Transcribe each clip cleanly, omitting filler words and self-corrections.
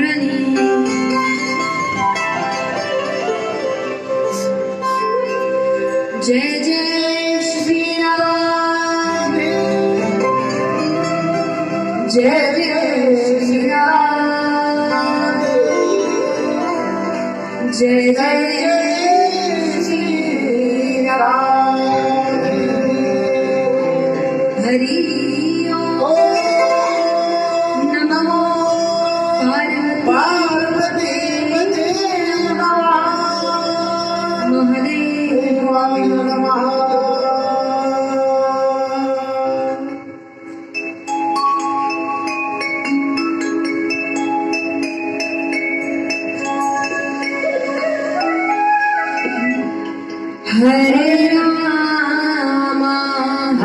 मुरली जय जय श्री राम जय जय श्री राम जय जय श्री राम हरि नमो पार्वती महादेवाय नमः।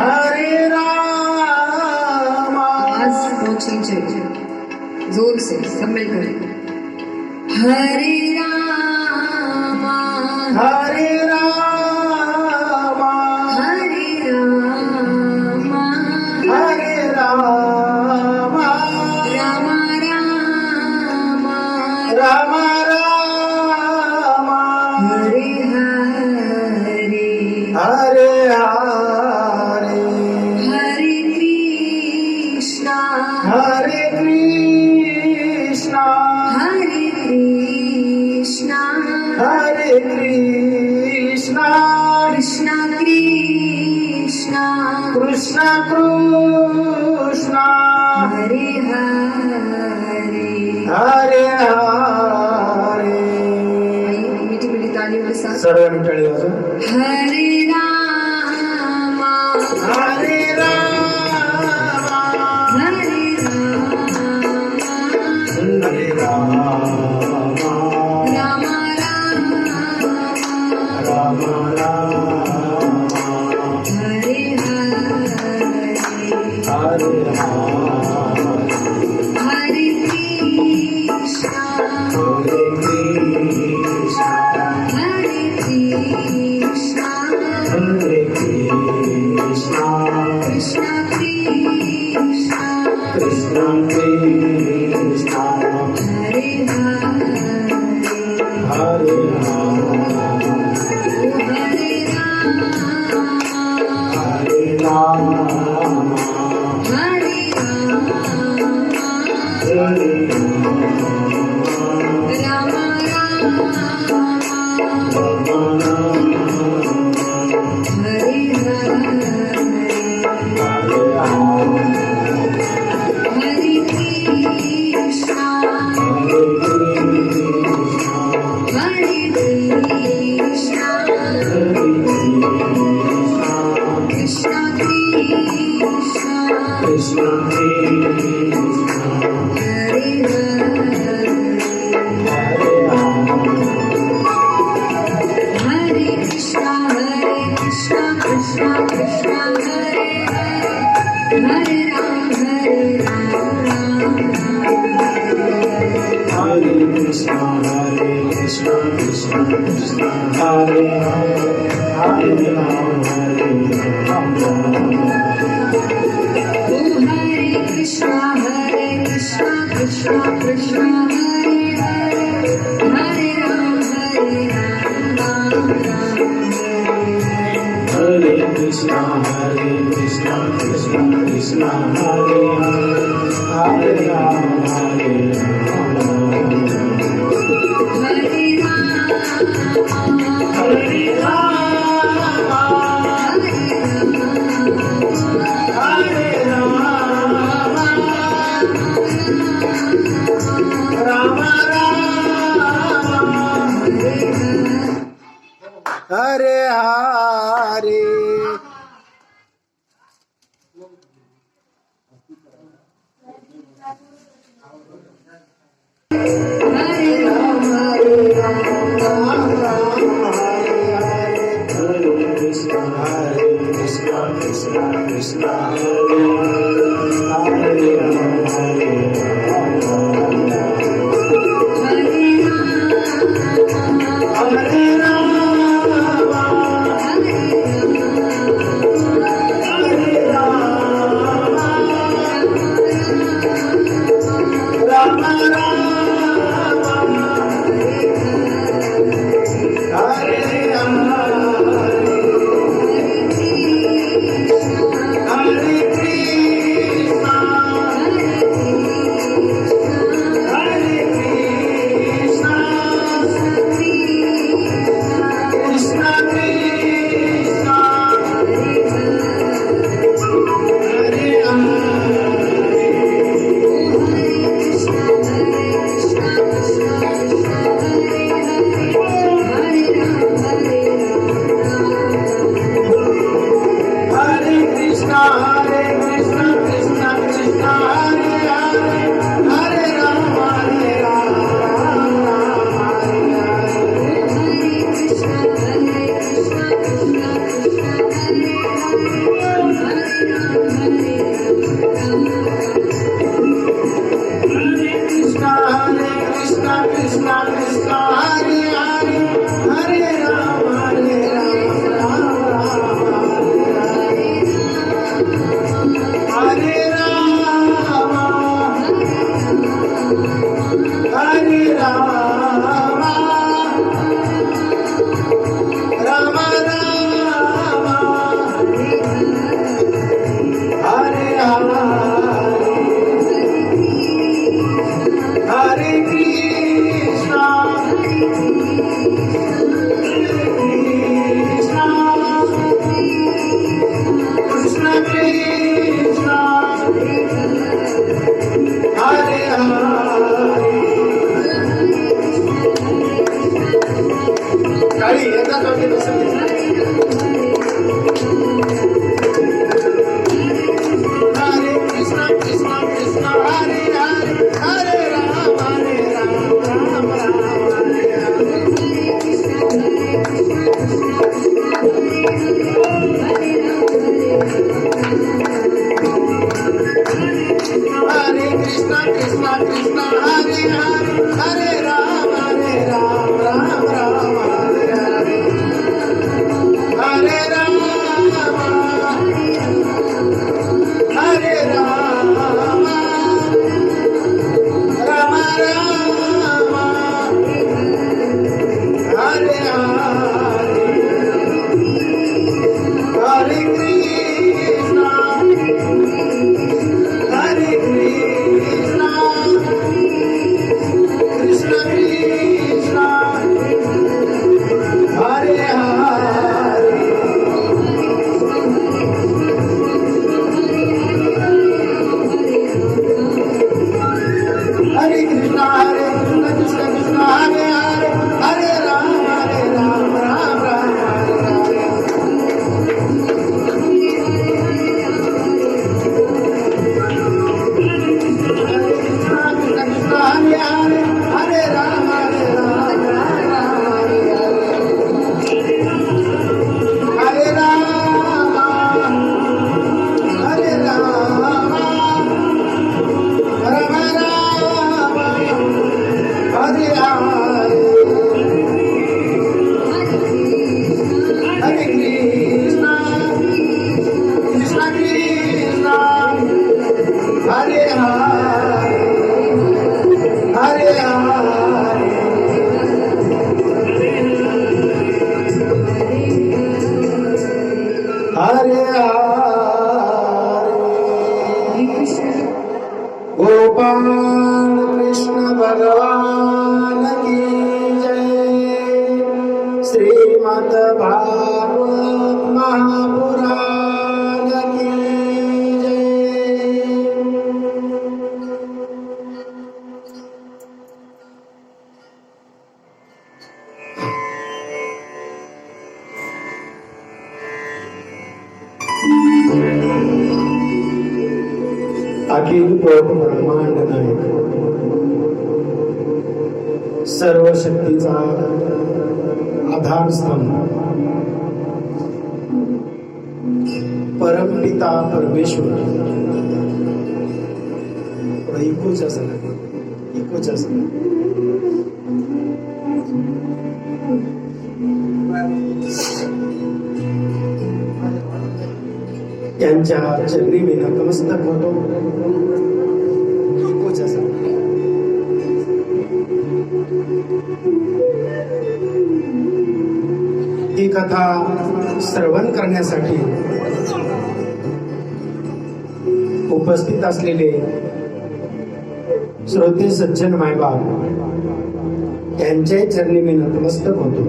हरे राम आज बहुत चाहिए जोर से सब मिलकर हरे राम हरे राम हरे राम हरे राम राम राम राम राम हरे हरे हरे हरे हरे कृष्णा हरे कृष्णा हरे कृष्णा हरे कृष्णा कृष्णा कृष्णा कृष्ण कृष्ण हरे हरे हरे हरे मीठी मीठी तालियों के साथ सर्वांनी टाळी वाजवा. हरे राम हरे राम हरे राम हरे राम राम राम राम राम हरे हरे हरे हरे कृष्णा हरे कृष्ण हरे कृष्णा हरे कृष्ण कृष्णा कृष्णा कृष्ण कृष्ण हरे हरे हरे हरे राम हरे राम हरे राम हरे राम राम हरे हरे कृष्णा हरे कृष्णा कृष्णा कृष्णा कृष्ण हरे हरे कृष्णा कृष्णा कृष्णा हरे हरे राम राम हरे कृष्ण कृष्ण कृष्ण हरे हरे राम ओ हरे कृष्णा कृष्णा कृष्णा हरे हरे राम हरे कृष्ण कृष्ण कृष्ण हरे हरे राम हरे राम हरे राम हरे राम राम राम हरे हरे हरे राम कृष्ण कृष्ण कृष्ण हरे हरे राम हरे राम हरे राम राम राम कृष्णा कृष्णा हरे हरे हरे राम राम राम हरे राम हरे राम राम राम हरे हरे कृष्णा कृष्ण कृष्ण हरे काळी एकदाच वाक्य लक्षात घ्या. हरे कृष्ण कृष्ण कृष्ण हरे हरे हरे राम राम राम हरे हरे हरे कृष्ण कृष्ण कृष्ण हरे हरे हरे राम राम राम हरे हरे हरे राम हरे राम राम राम हरे हरे हरे कृष्ण हरे कृष्ण कृष्ण कृष्ण हरे हरे हरे कृष्ण कृष्ण कृष्ण हरे हरे हरे राम राम राम हरे कृष्ण कृष्ण हरे हरे हरे राम राम हरे राम हरे राम राम राम हरे हरे कृष्ण कृष्ण कृष्ण हरे हरे हरे हरे गोपाल कृष्ण भगवान की जय श्रीमद् भागवत महापुराण की जय अखिल ब्रह्मांड नायक सर्व शक्तीचा आधारस्तंभ परमपिता परमेश्वर इकोच असं त्यांच्या चरणी मी नतमस्तक होतो. इकोच असं ही कथा श्रवण करण्यासाठी उपस्थित असलेले श्रोते सज्जन मायबाप यांच्या चरणी मी नतमस्तक होतो.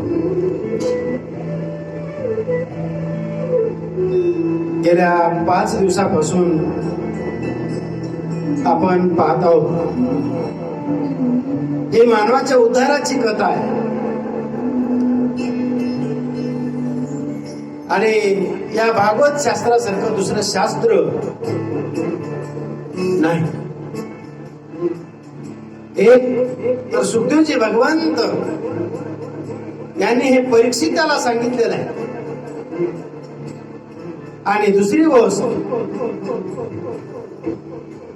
गेल्या 5 दिवसापासून आपण पाहत आहोत ही मानवाच्या उद्धाराची कथा आहे आणि या भागवत शास्त्रासारखं दुसरं शास्त्र नाही. एक तर सुखदेवजी भगवंत यांनी हे परीक्षिताला सांगितलेलं आहे आणि दुसरी गोष्ट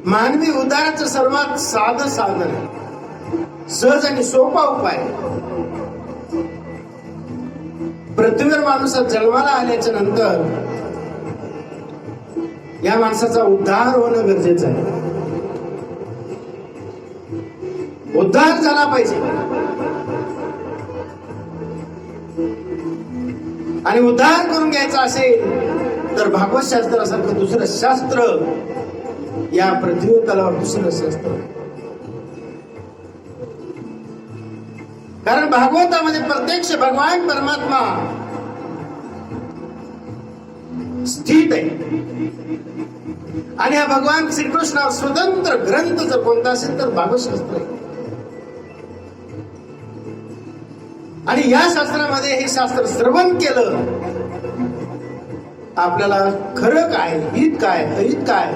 मानवी उद्धाराचं सर्वात साधं साधन आहे सहज आणि सोपा उपाय. पृथ्वीवर माणूस जन्माला आल्याच्या नंतर या माणसाचा उद्धार होणं गरजेचं आहे. उद्धार झाला पाहिजे. आणि उद्धार करून घ्यायचा असेल तर भागवत शास्त्रासारखं दुसरं शास्त्र या पृथ्वी तलावर दुसरं शास्त्र. कारण भागवतामध्ये प्रत्यक्ष भगवान परमात्मा स्थित आहे. आणि हा भगवान श्रीकृष्ण स्वतंत्र ग्रंथ जर कोणता असेल तर भागवत शास्त्र आहे. आणि या शास्त्रामध्ये हे शास्त्र श्रवण केलं आपल्याला खरं काय, हित काय, अहित काय,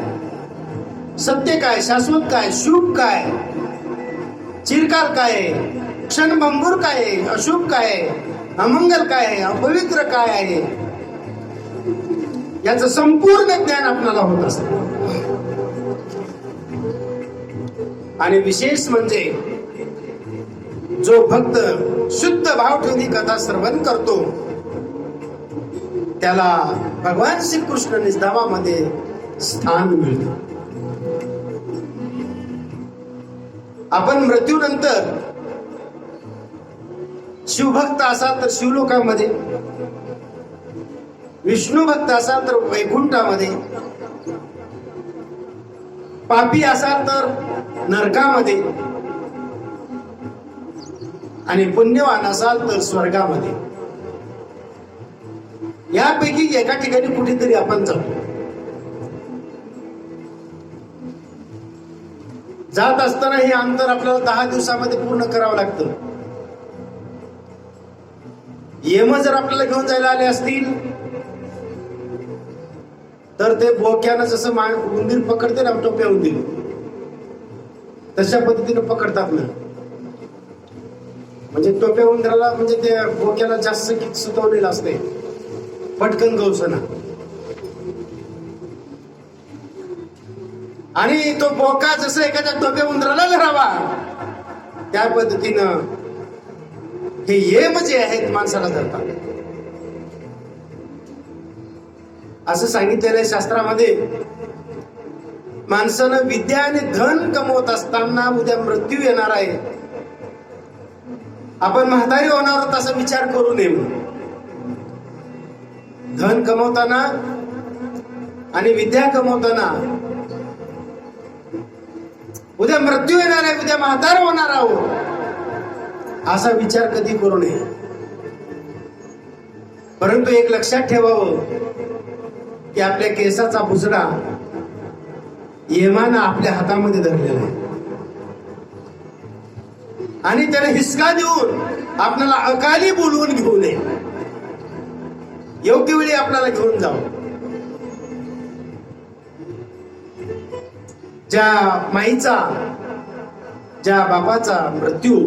सत्य काय, शाश्वत काय, शुभ काय, चिरकाल काय, क्षणभंगुर काय, अशुभ काय, अमंगल काय, अपवित्र काय आहे, याचं संपूर्ण ज्ञान आपल्याला होत असत. आणि विशेष म्हणजे जो भक्त शुद्ध भाव ठेवून ही कथा श्रवण करतो त्याला भगवान श्रीकृष्ण निजधामामध्ये स्थान मिळतं. आपण मृत्यूनंतर शिवभक्त असाल तर शिवलोकामध्ये, विष्णू भक्त असाल तर वैकुंठामध्ये, पापी असाल तर नरकामध्ये, आणि पुण्यवान असाल तर स्वर्गामध्ये. यापैकी एका ठिकाणी कुठेतरी आपण जातो. जात असताना हे अंतर आपल्याला 10 दिवसामध्ये पूर्ण करावं लागतं. यम जर आपल्याला घेऊन जायला आले असतील तर ते बोक्यानं जसं उंदीर पकडते ना, टोप्या उंदीर, तशा पद्धतीने पकडतात ना. म्हणजे टोप्या उंदराला म्हणजे ते बोक्याला जास्त सुतवलेलं असते, पटकन गवसना. आणि तो बोका जसं एखाद्या टोप्या उंदराला धरावा त्या पद्धतीनं हे यम जे आहेत माणसाला धरतात. असं सांगितलेलं आहे शास्त्रामध्ये. माणसानं विद्या आणि धन कमवत असताना उद्या मृत्यू येणार आहे, आपण म्हातारी होणार आहोत असा विचार करू नये. धन कमवताना आणि विद्या कमवताना उद्या मृत्यू येणार आहे, उद्या म्हातार होणार आहोत असा विचार कधी करू नये. परंतु एक लक्षात ठेवावं की आपल्या केसाचा बुजडा यमानं आपल्या हातामध्ये धरलेला आहे. आणि त्याला हिसका देऊन आपल्याला अकाली बोलवून घेऊ नये. योग्य वेळी आपल्याला घेऊन जाऊ. ज्या माईचा, ज्या बापाचा मृत्यू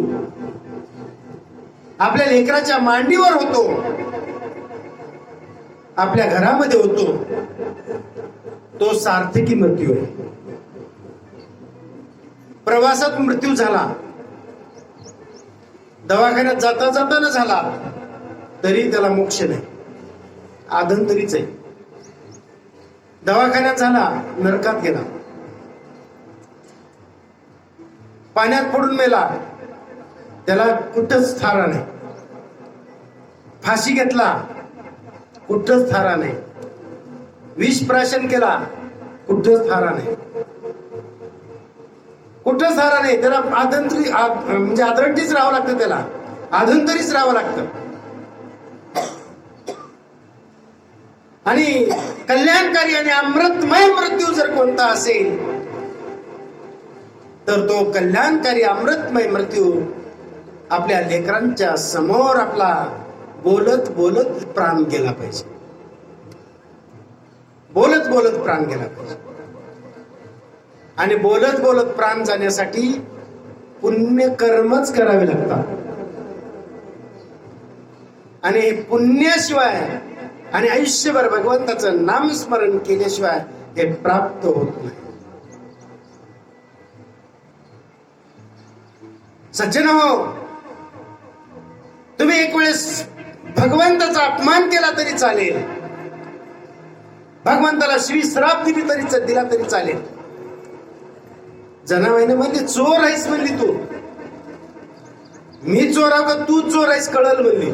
आपल्या लेकराच्या मांडीवर होतो, आपल्या घरामध्ये होतो, तो सार्थकी मृत्यू आहे. प्रवासात मृत्यू झाला, दवाखान्यात जाता जाताना झाला तरी त्याला मोक्ष नाही, आदंतरीच आहे. दवाखान्यात झाला, नरकात गेला. पाण्यात पडून मेला, त्याला कुठंच थारा नाही. फाशी घेतला, कुठंच थारा नाही. विष प्राशन केला, कुठंच थारा नाही. कुठंच थारा नाही. त्याला आदंतरी म्हणजे आदंतीच राहावं लागतं, त्याला आदंतरीच राहावं लागतं. आणि कल्याणकारी आणि अमृतमय मृत्यू जर कोणता असेल तर तो कल्याणकारी अमृतमय मृत्यू आपल्या लेकरांच्या समोर आपला बोलत बोलत प्राण गेला पाहिजे. बोलत बोलत प्राण गेला पाहिजे. आणि बोलत बोलत प्राण जाण्यासाठी पुण्य कर्मच करावे लागतात. आणि पुण्याशिवाय आणि आयुष्यभर भगवंताचं नामस्मरण केल्याशिवाय हे प्राप्त होत नाही. सज्जन हो, तुम्ही एक वेळेस भगवंताचा अपमान केला तरी चालेल, भगवंताला श्राप दिला तरी चालेल. जनाबाईने म्हणली चोर आहेस म्हणली तू, मी चोर आहो का तू चोर आहेस कळल म्हणली.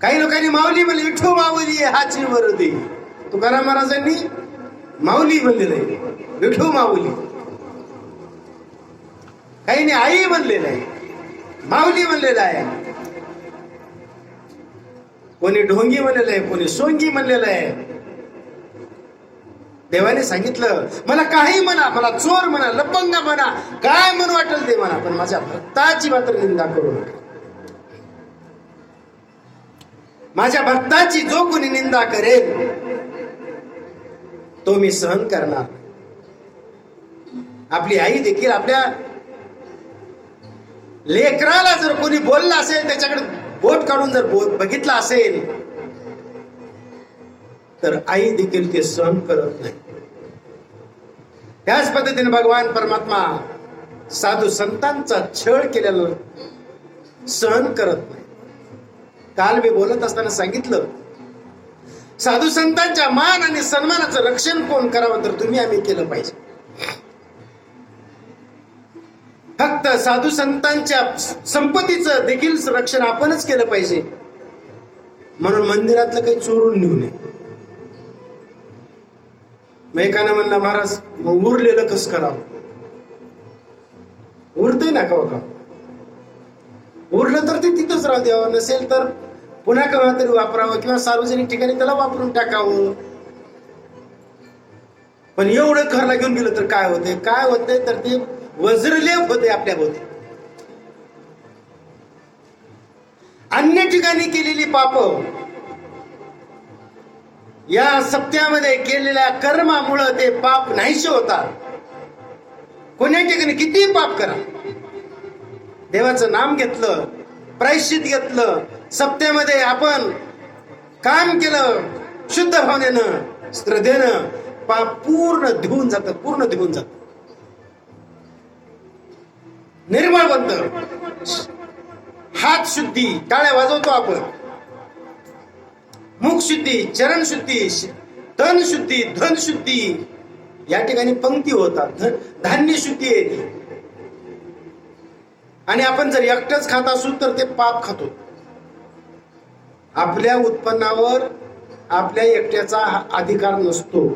काही लोकांनी माऊली म्हणली, विठू माऊली हाची वरदी. तुकाराम महाराजांनी माऊली म्हणलेलं आहे, विठू माऊली. काहींनी आई म्हणलेलं आहे, माऊली म्हणलेलं आहे. कोणी ढोंगी म्हणलेलं आहे, कोणी सोंगी म्हणलेलं आहे. देवाने सांगितलं मला काही म्हणा, मला चोर म्हणा, लपंग म्हणा, काय म्हणू वाटेल ते म्हणा, पण माझ्या भक्ताची मात्र निंदा करू नका. माझ्या भक्ताची जो कोणी निंदा करेल तो मी सहन करणार. आपली आई देखील आपल्या लेकराला जर कोणी बोलला असेल, त्याच्याकडे बोट काढून जर बघितला असेल, तर आई देखील ते सहन करत नाही. त्याच पद्धतीने भगवान परमात्मा साधू संतांचा छळ केलेला सहन करत नाही. काल मी बोलत असताना सांगितलं, साधू संतांच्या मान आणि सन्मानाचं रक्षण कोण करावं, तर तुम्ही आम्ही केलं पाहिजे. फक्त साधू संतांच्या संपत्तीचं देखील रक्षण आपणच केलं पाहिजे. म्हणून मंदिरातलं काही चोरून नेऊ नये. एकानं म्हणला महाराज उरलेलं कसं करावं, उरतंय ना का उरलं तर ते तिथंच राहू द्यावं, नसेल तर पुन्हा केव्हा तरी वापरावं किंवा सार्वजनिक ठिकाणी त्याला वापरून टाकावं. पण एवढं घरला घेऊन गेलं तर काय होते, काय होते तर ते वज्रलेप होते आपल्या होते. अन्य ठिकाणी केलेली पाप या सप्त्यामध्ये केलेल्या कर्मामुळं ते पाप नाहीसे होतात. कोण्या ठिकाणी किती पाप करा, देवाचं नाम घेतलं, प्रायश्चित घेतलं, सप्त्यामध्ये आपण काम केलं शुद्ध भावनेनं, श्रद्धेनं, पाप पूर्ण धुवून जातं, पूर्ण धुवून जातं, निर्मळ बनतं. हात शुद्धी, टाळ्या वाजवतो आपण, मुख शुद्धी, चरण शुद्धी, तन शुद्धी, धन शुद्धी, या ठिकाणी पंक्ती होतात, धान्य शुद्धी येते. आणि आपण जर एकटंच खात असू तर ते पाप खातो. आपल्या उत्पन्नावर आपल्या एकट्याचा अधिकार नसतो.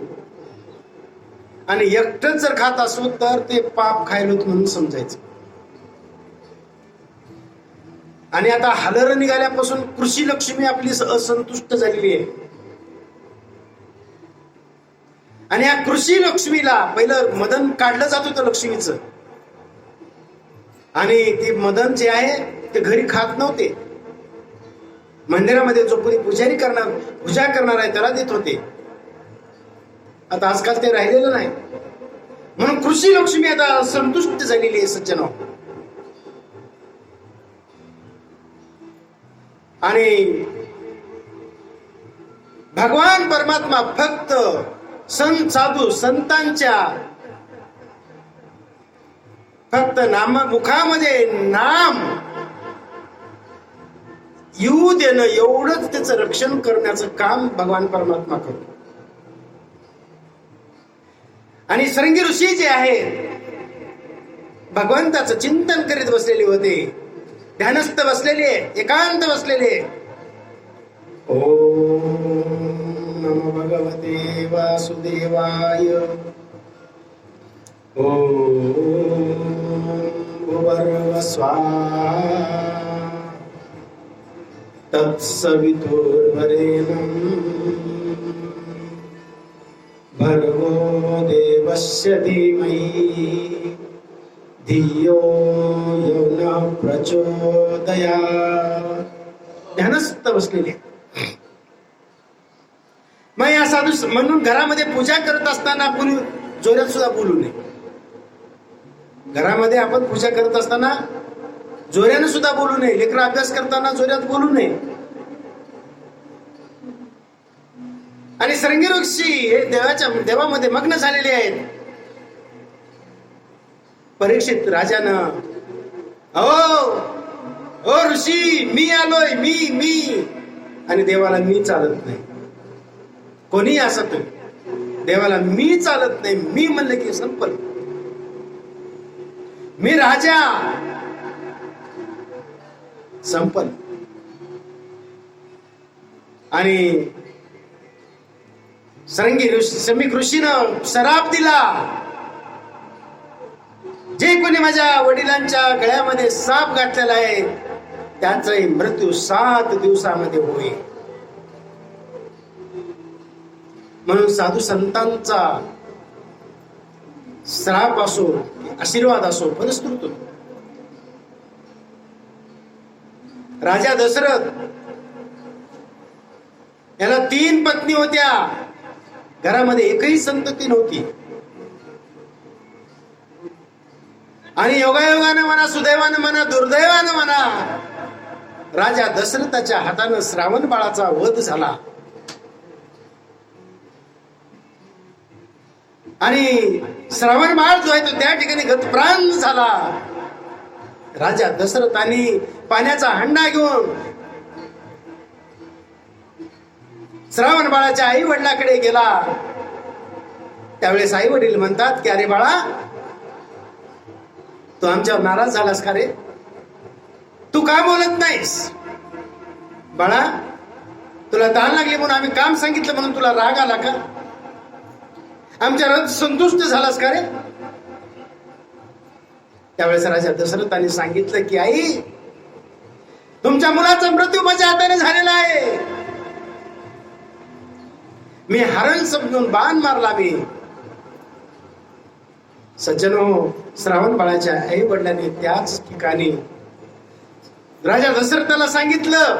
आणि एकटंच जर खात असू तर ते पाप खायलोत म्हणून समजायचं. आणि आता हलर निघाल्यापासून कृषी लक्ष्मी आपली असंतुष्ट झालेली आहे. आणि या कृषी लक्ष्मीला पहिलं मदन काढलं जात होतं लक्ष्मीचं, आणि ते मदन जे आहे ते घरी खात नव्हते, मंदिरामध्ये जो कोणी पूजा करणार आहे त्याला देत होते. आता आजकाल ते राहिलेलं नाही. म्हणून कृषी लक्ष्मी आता संतुष्ट झालेली आहे सज्जनो. आणि भगवान परमात्मा फक्त संत साधू संतांच्या फक्त मुखामध्ये नाम येऊ देणं एवढंच त्याचं रक्षण करण्याचं काम भगवान परमात्मा करतो. आणि सरंगी ऋषी जे आहेत भगवंताचं चिंतन करीत बसलेले होते, ध्यानस्थ बसलेले, एकांत बसलेले. ओम नमो भगवते वासुदेवाय. ओम भुवर्भुवस्वाहा तत्सवितुर्वरेण्यं भर्गो देवस्य धीमहि धियो यो नः प्रचोदयात्. ध्यानस्थ बसलेले. मग या साधू म्हणून घरामध्ये पूजा करत असताना कुणी जोरात सुद्धा बोलू नये. घरामध्ये आपण पूजा करत असताना जोऱ्याने सुद्धा बोलू नये. लेकरं अभ्यास करताना जोरात बोलू नये. आणि सरंगी ऋषी हे देवामध्ये मग्न झालेले आहेत. परीक्षित राजानं, ओ ऋषी, मी आलोय, मी आणि देवाला मी चालत नाही. कोणी असत, देवाला मी चालत नाही, मी म्हणलं की संपल. मी राजा, संपल. आणि सरंगी ऋषी, समीक ऋषीनं सराप दिला, जे कोणी माझ्या वडिलांच्या गळ्यामध्ये साप घातलेला आहे त्याचाही मृत्यू 7 दिवसामध्ये होईल. म्हणून साधू संतांचा श्राप असो, आशीर्वाद असो, फलश्रुत होतो. राजा दशरथ याला 3 पत्नी होत्या, घरामध्ये एकही संतती नव्हती. आणि योगायोगानं म्हणा, सुदैवानं म्हणा, दुर्दैवानं म्हणा, राजा दशरथाच्या हातानं श्रावण बाळाचा वध झाला. आणि श्रावण बाळ जो आहे तो त्या ठिकाणी गतप्राण झाला. राजा दशरथाने पाण्याचा हंडा घेऊन श्रावण बाळाच्या आई वडिलाकडे गेला. त्यावेळेस आई वडील म्हणतात की अरे बाळा, तू आमच्यावर नाराज झालास का रे? तू का बोलत नाहीस? बाळा, तुला तहान लागली म्हणून आम्ही काम सांगितलं म्हणून तुला राग आला का? आमच्यावर संतुष्ट झालास का रे? त्यावेळेस राजा दशरथाने सांगितलं की आई, तुमच्या मुलाचा मृत्यू माझ्या हाताने झालेला आहे. मी हरण समजून बाण मारला. मी सज्जनो, श्रावण बाळाच्या आई वडिलांनी त्याच ठिकाणी राजा दशरथाला सांगितलं